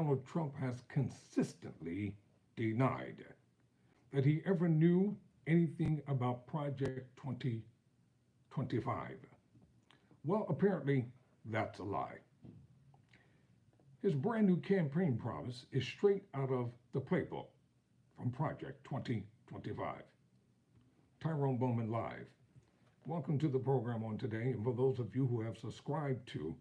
Donald Trump has consistently denied that he ever knew anything about Project 2025. Well, apparently that's a lie. His brand new campaign promise is straight out of the playbook from Project 2025. Tyrone Bowman Live. Welcome to the program on today. And for those of you who have subscribed to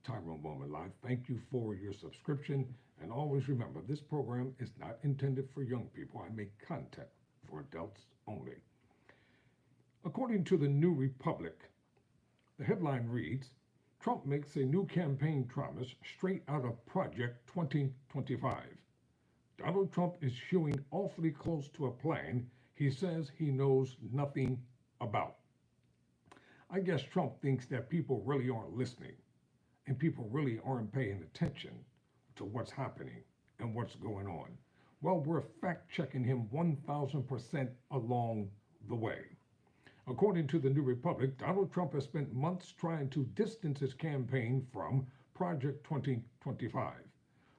Tyrone Bowman Live, thank you for your subscription. And always remember, this program is not intended for young people. I make content for adults only. According to the New Republic, the headline reads, Trump makes a new campaign promise straight out of Project 2025. Donald Trump is hewing awfully close to a plan he says he knows nothing about. I guess Trump thinks that people really aren't listening and people really aren't paying attention to what's happening and what's going on. Well, we're fact checking him 1,000% along the way. According to the New Republic, Donald Trump has spent months trying to distance his campaign from Project 2025.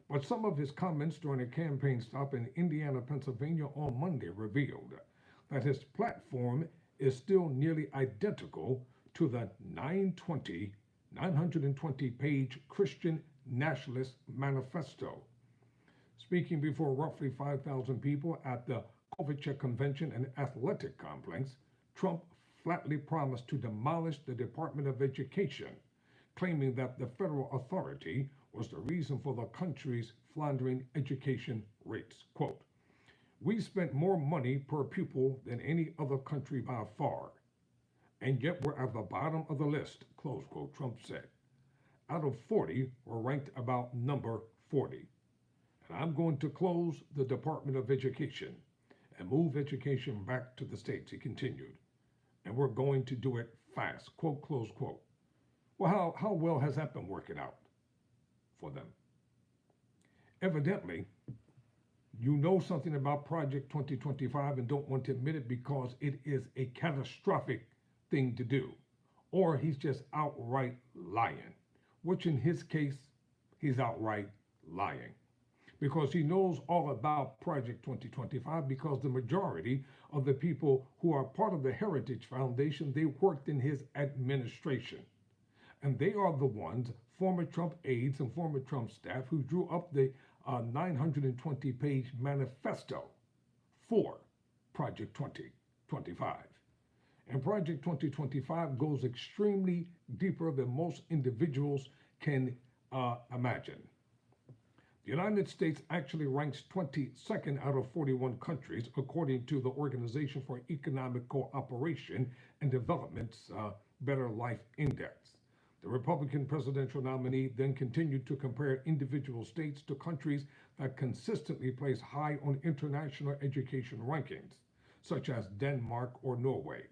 But some of his comments during a campaign stop in Indiana, Pennsylvania on Monday revealed that his platform is still nearly identical to the 920-page Christian Nationalist Manifesto. Speaking before roughly 5,000 people at the Kovacic Convention and Athletic Complex, Trump flatly promised to demolish the Department of Education, claiming that the federal authority was the reason for the country's floundering education rates. Quote, "We spent more money per pupil than any other country by far, and yet we're at the bottom of the list," close quote, Trump said. Out of 40, we're ranked about number 40. And I'm going to close the Department of Education and move education back to the states, he continued. And we're going to do it fast, quote, close quote. Well, how well has that been working out for them? Evidently, you know something about Project 2025 and don't want to admit it because it is a catastrophic thing to do. Or he's just outright lying, which in his case, he's outright lying. Because he knows all about Project 2025 because the majority of the people who are part of the Heritage Foundation, they worked in his administration. And they are the ones, former Trump aides and former Trump staff, who drew up the 920-page manifesto for Project 2025. And Project 2025 goes extremely deeper than most individuals can imagine. The United States actually ranks 22nd out of 41 countries, according to the Organization for Economic Cooperation and Development's Better Life Index. The Republican presidential nominee then continued to compare individual states to countries that consistently place high on international education rankings, such as Denmark or Norway,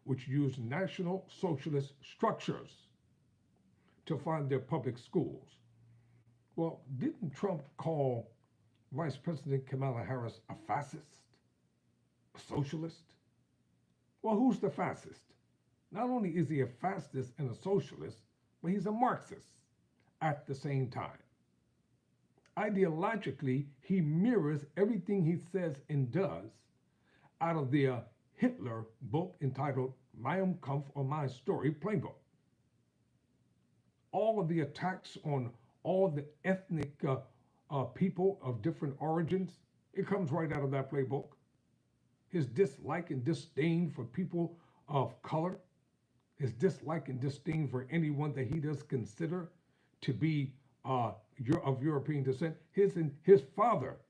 which use national socialist structures to fund their public schools. Well, didn't Trump call Vice President Kamala Harris a fascist? A socialist? Well, who's the fascist? Not only is he a fascist and a socialist, but he's a Marxist at the same time. Ideologically, he mirrors everything he says and does out of the Hitler book entitled Mein Kampf, or My Story playbook. All of the attacks on all the ethnic people of different origins, it comes right out of that playbook. His dislike and disdain for people of color, his dislike and disdain for anyone that he does consider to be of European descent. His father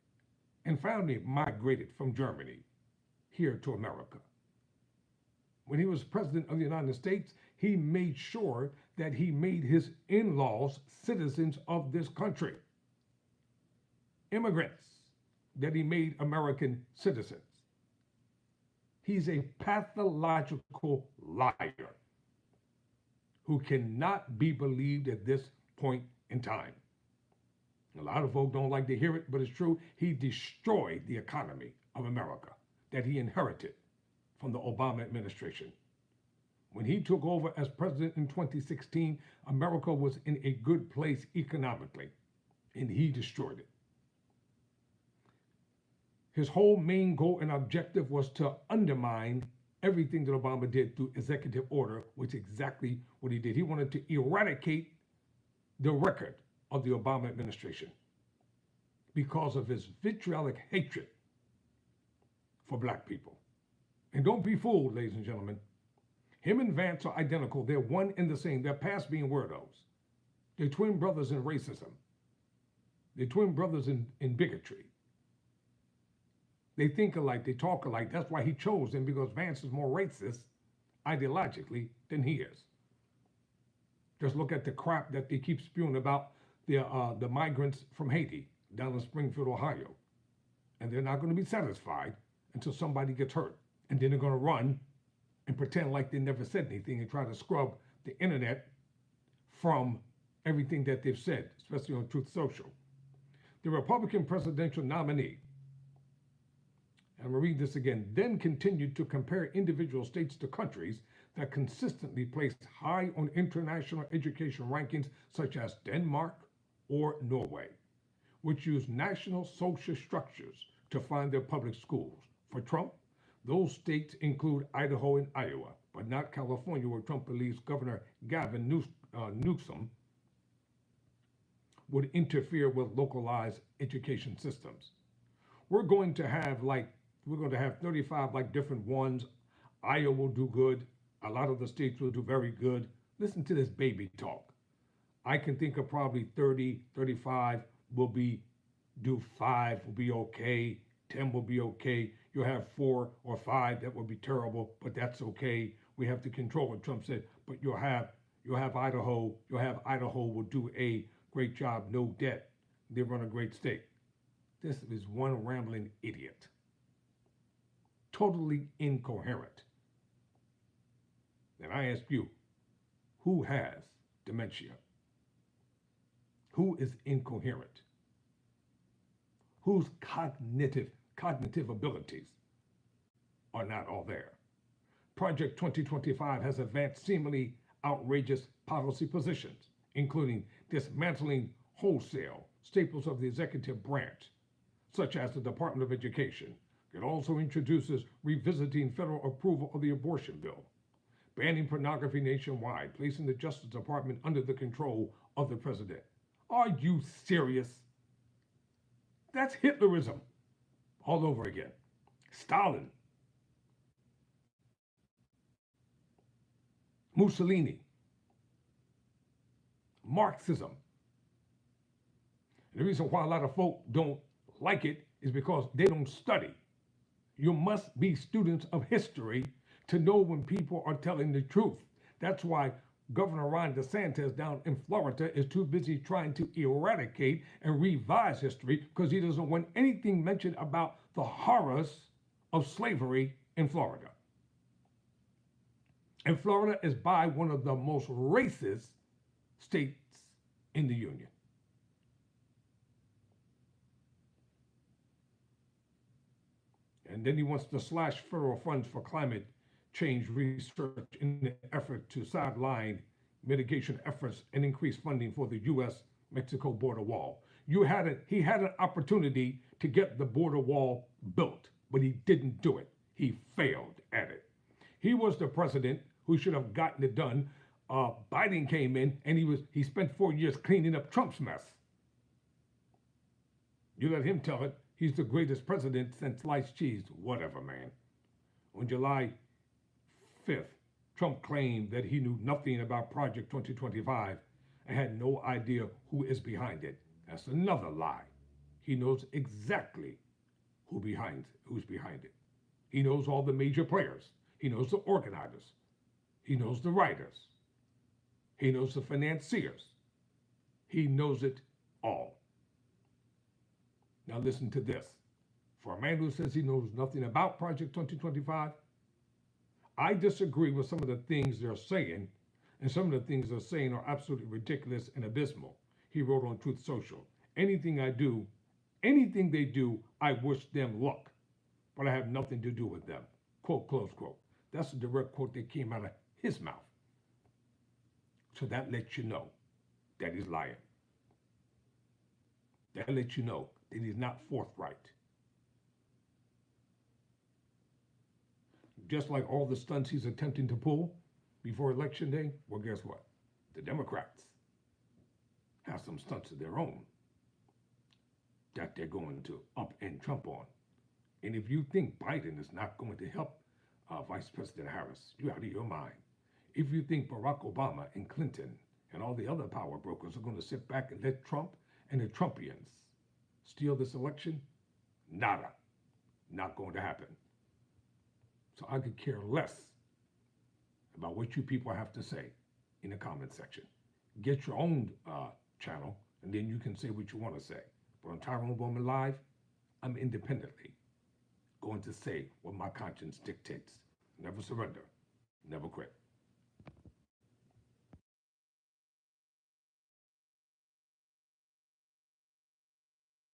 and family migrated from Germany here to America. When he was president of the United States, he made sure that he made his in-laws citizens of this country. Immigrants that he made American citizens. He's a pathological liar who cannot be believed at this point in time. A lot of folks don't like to hear it, but it's true. He destroyed the economy of America that he inherited from the Obama administration. When he took over as president in 2016, America was in a good place economically. and he destroyed it. His whole main goal and objective was to undermine everything that Obama did through executive order, which is exactly what he did. He wanted to eradicate the record of the Obama administration because of his vitriolic hatred for black people. And don't be fooled, ladies and gentlemen. Him and Vance are identical. They're one and the same. They're past being weirdos. They're twin brothers in racism. They're twin brothers in bigotry. They think alike, they talk alike. That's why he chose them, because Vance is more racist ideologically than he is. Just look at the crap that they keep spewing about the migrants from Haiti down in Springfield, Ohio. And they're not going to be satisfied until somebody gets hurt. And then they're going to run and pretend like they never said anything and try to scrub the internet from everything that they've said, especially on Truth Social. The Republican presidential nominee, and I'm going to read this again, then continued to compare individual states to countries that consistently placed high on international education rankings, such as Denmark or Norway, which use national social structures to fund their public schools. For Trump, those states include Idaho and Iowa, but not California, where Trump believes Governor Gavin Newsom would interfere with localized education systems. We're going to have 35 different ones. Iowa will do good. A lot of the states will do very good. Listen to this baby talk. I can think of probably 30, 35 do 5 will be okay. 10 will be okay. You'll have 4 or 5 that will be terrible, but that's okay. We have to control it, Trump said. But you'll have Idaho. Idaho will do a great job, no debt. They run a great state. This is one rambling idiot. Totally incoherent. And I ask you, who has dementia? Who is incoherent? Whose cognitive abilities are not all there? Project 2025 has advanced seemingly outrageous policy positions, including dismantling wholesale staples of the executive branch, such as the Department of Education. It also introduces revisiting federal approval of the abortion bill, banning pornography nationwide, placing the Justice Department under the control of the president. Are you serious? That's Hitlerism all over again. Stalin, Mussolini, Marxism. And the reason why a lot of folk don't like it is because they don't study. You must be students of history to know when people are telling the truth. That's why Governor Ron DeSantis down in Florida is too busy trying to eradicate and revise history, because he doesn't want anything mentioned about the horrors of slavery in Florida. And Florida is by one of the most racist states in the Union. And then he wants to slash federal funds for climate change research in the effort to sideline mitigation efforts and increase funding for the U.S.-Mexico border wall. He had an opportunity to get the border wall built, but he didn't do it. He failed at it. He was the president who should have gotten it done. Biden came in and he spent 4 years cleaning up Trump's mess. You let him tell it. He's the greatest president since sliced cheese. Whatever, man. On July 5th, Trump claimed that he knew nothing about Project 2025 and had no idea who is behind it. That's another lie. He knows exactly who's behind it. He knows all the major players. He knows the organizers. He knows the writers. He knows the financiers. He knows it all. Now listen to this. For a man who says he knows nothing about Project 2025, I disagree with some of the things they're saying, and some of the things they're saying are absolutely ridiculous and abysmal. He wrote on Truth Social, anything they do, I wish them luck, but I have nothing to do with them. Quote, close quote. That's a direct quote that came out of his mouth. So that lets you know that he's lying. That lets you know that he's not forthright. Just like all the stunts he's attempting to pull before Election Day, well, guess what? The Democrats have some stunts of their own that they're going to up and Trump on. And if you think Biden is not going to help Vice President Harris, you're out of your mind. If you think Barack Obama and Clinton and all the other power brokers are going to sit back and let Trump and the Trumpians steal this election, nada. Not going to happen. So I could care less about what you people have to say in the comment section. Get your own channel, and then you can say what you want to say. But on Tyrone Bowman Live, I'm independently going to say what my conscience dictates. Never surrender, never quit.